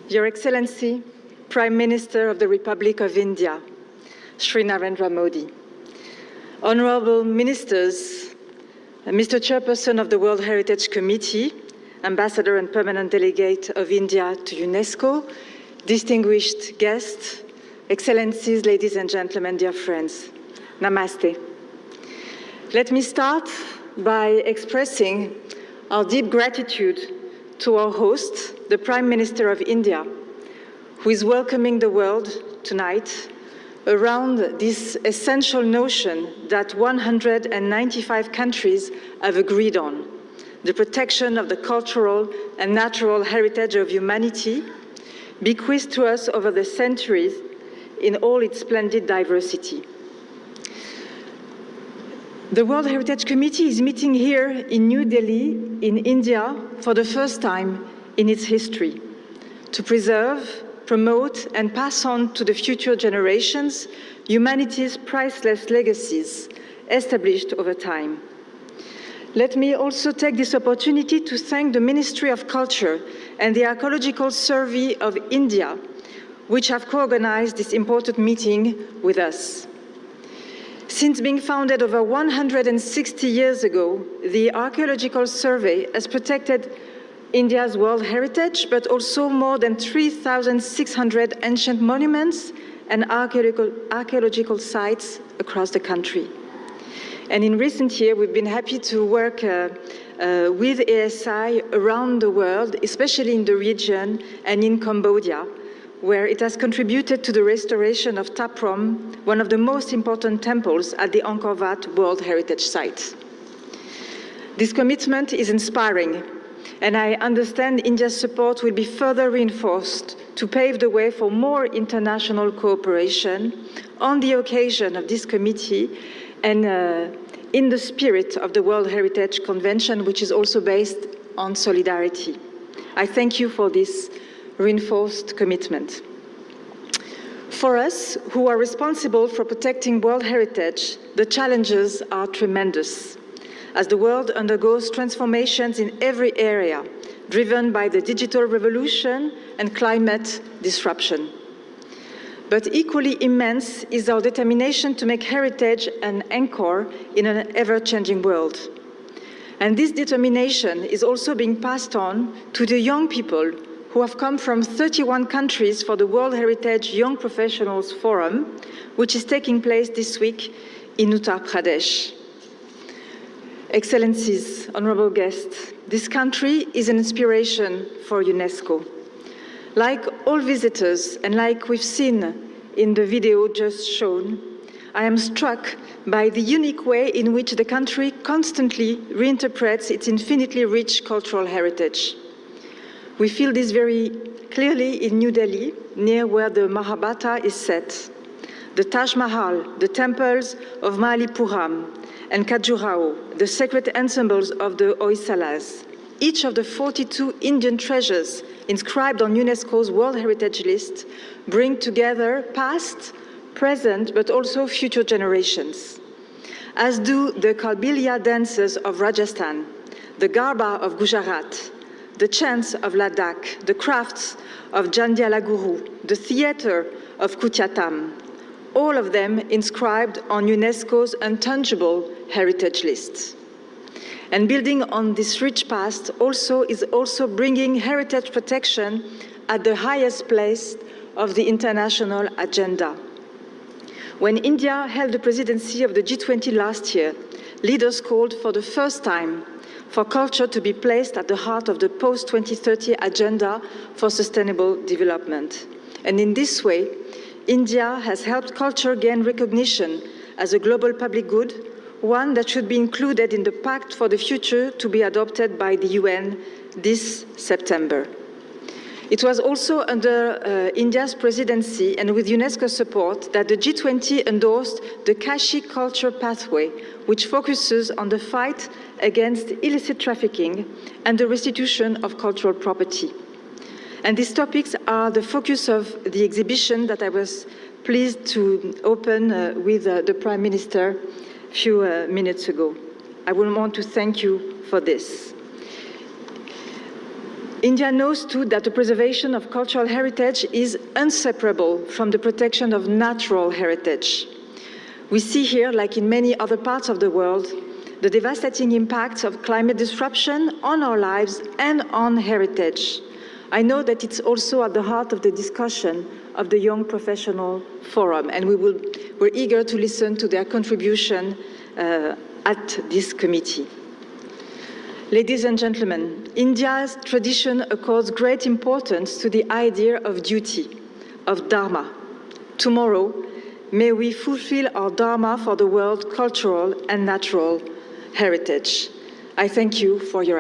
Your Excellency, Prime Minister of the Republic of India, Shri Narendra Modi, Honorable Ministers, Mr. Chairperson of the World Heritage Committee, Ambassador and Permanent Delegate of India to UNESCO, distinguished guests, Excellencies, ladies and gentlemen, dear friends, Namaste. Let me start by expressing our deep gratitude to our host, the Prime Minister of India, who is welcoming the world tonight around this essential notion that 195 countries have agreed on: the protection of the cultural and natural heritage of humanity, bequeathed to us over the centuries in all its splendid diversity. The World Heritage Committee is meeting here in New Delhi, in India, for the first time in its history, to preserve, promote, and pass on to the future generations humanity's priceless legacies established over time. Let me also take this opportunity to thank the Ministry of Culture and the Archaeological Survey of India, which have co-organized this important meeting with us. Since being founded over 160 years ago, the Archaeological Survey has protected India's world heritage, but also more than 3,600 ancient monuments and archaeological sites across the country. And in recent years, we've been happy to work with ASI around the world, especially in the region and in Cambodia, where it has contributed to the restoration of Taprom, one of the most important temples at the Angkor Wat World Heritage Site. This commitment is inspiring, and I understand India's support will be further reinforced to pave the way for more international cooperation on the occasion of this committee and in the spirit of the World Heritage Convention, which is also based on solidarity. I thank you for this reinforced commitment. For us, who are responsible for protecting world heritage, the challenges are tremendous, as the world undergoes transformations in every area, driven by the digital revolution and climate disruption. But equally immense is our determination to make heritage an anchor in an ever-changing world. And this determination is also being passed on to the young people who have come from 31 countries for the World Heritage Young Professionals Forum, which is taking place this week in Uttar Pradesh. Excellencies, honorable guests, this country is an inspiration for UNESCO. Like all visitors, and like we've seen in the video just shown, I am struck by the unique way in which the country constantly reinterprets its infinitely rich cultural heritage. We feel this very clearly in New Delhi, near where the Mahabharata is set. The Taj Mahal, the temples of Malipuram and Khajuraho, the sacred ensembles of the Hoysalas, each of the 42 Indian treasures inscribed on UNESCO's World Heritage List, bring together past, present, but also future generations. As do the Kalbilia dances of Rajasthan, the Garba of Gujarat, the chants of Ladakh, the crafts of Jandialaguru, the theater of Kutyatam, all of them inscribed on UNESCO's intangible heritage list. And building on this rich past is also bringing heritage protection at the highest place of the international agenda. When India held the presidency of the G20 last year, leaders called for the first time for culture to be placed at the heart of the post-2030 agenda for sustainable development. And in this way, India has helped culture gain recognition as a global public good, one that should be included in the Pact for the Future to be adopted by the UN this September. It was also under India's presidency and with UNESCO support that the G20 endorsed the Kashi Culture Pathway, which focuses on the fight against illicit trafficking and the restitution of cultural property. And these topics are the focus of the exhibition that I was pleased to open with the Prime Minister a few minutes ago. I would want to thank you for this. India knows too that the preservation of cultural heritage is inseparable from the protection of natural heritage. We see here, like in many other parts of the world, the devastating impacts of climate disruption on our lives and on heritage. I know that it's also at the heart of the discussion of the Young Professional Forum, and we're eager to listen to their contribution at this committee. Ladies and gentlemen, India's tradition accords great importance to the idea of duty, of dharma. Tomorrow, may we fulfill our dharma for the world's cultural and natural heritage. I thank you for your